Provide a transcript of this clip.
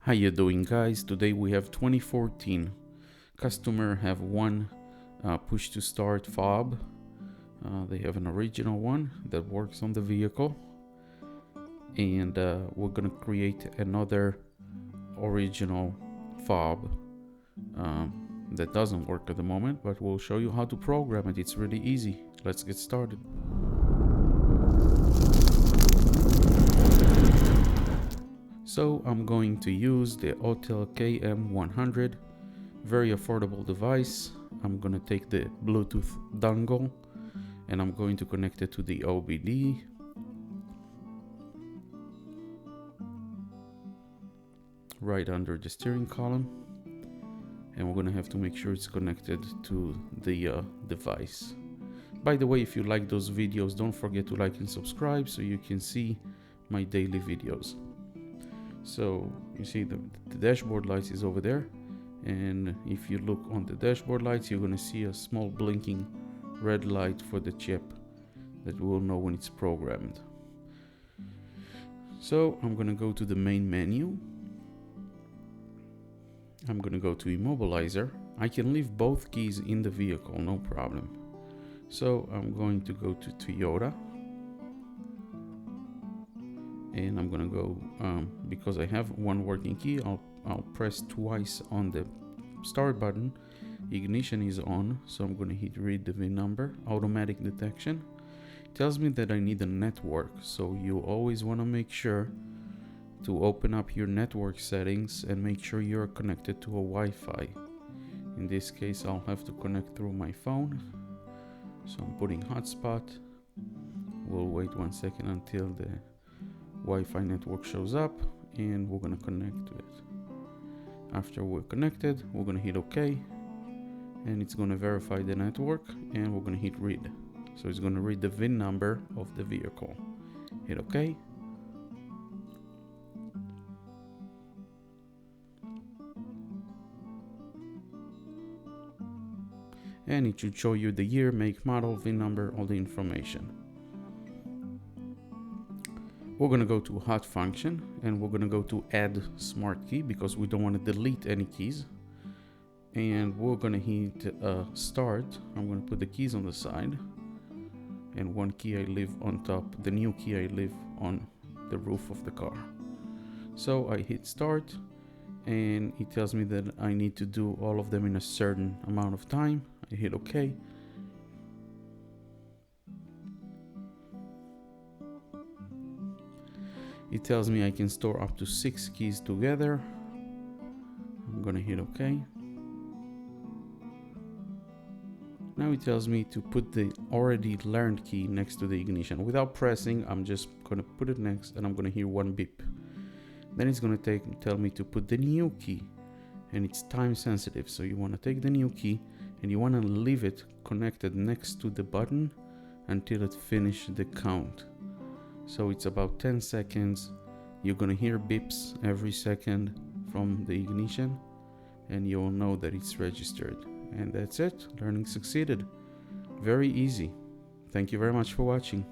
How you doing, guys? Today we have 2014. Customer have one push to start fob. They have an original one that works on the vehicle, and we're gonna create another original fob that doesn't work at the moment, but we'll show you how to program it. It's really easy. Let's get started. So I'm going to use the Autel KM100, very affordable device. I'm going to take the Bluetooth dongle and I'm going to connect it to the OBD. Right under the steering column. And we're going to have to make sure it's connected to the device. By the way, if you like those videos, don't forget to like and subscribe so you can see my daily videos. So you see the dashboard lights is over there, and if you look on the dashboard lights, you're going to see a small blinking red light for the chip that will know when it's programmed. So I'm going to go to the main menu. I'm going to go to immobilizer. I can leave both keys in the vehicle, no problem. So I'm going to go to Toyota. And I'm gonna go, because I have one working key, I'll press twice on the start button. Ignition is on, so I'm gonna hit read the VIN number. Automatic detection tells me that I need a network, so you always want to make sure to open up your network settings and make sure you're connected to a Wi-Fi. In this case, I'll have to connect through my phone, so I'm putting hotspot. We'll wait 1 second until the Wi-Fi network shows up, and we're gonna connect to it. After we're connected, we're gonna hit OK, and it's gonna verify the network, and we're gonna hit read. So it's gonna read the VIN number of the vehicle. Hit OK. And it should show you the year, make, model, VIN number, all the information. We're going to go to hot function, and we're going to go to add smart key because we don't want to delete any keys. And we're going to hit start. I'm going to put the keys on the side, and one key I leave on top, the new key I leave on the roof of the car. So I hit start, and it tells me that I need to do all of them in a certain amount of time. I hit OK. It tells me I can store up to 6 keys together. I'm gonna hit OK. Now it tells me to put the already learned key next to the ignition. Without pressing, I'm just gonna put it next, and I'm gonna hear one beep. Then it's gonna tell me to put the new key, and it's time sensitive. So you wanna take the new key and you wanna leave it connected next to the button until it finishes the count. So it's about 10 seconds. You're gonna hear beeps every second from the ignition, and you'll know that it's registered. And that's it. Learning succeeded. Very easy. Thank you very much for watching.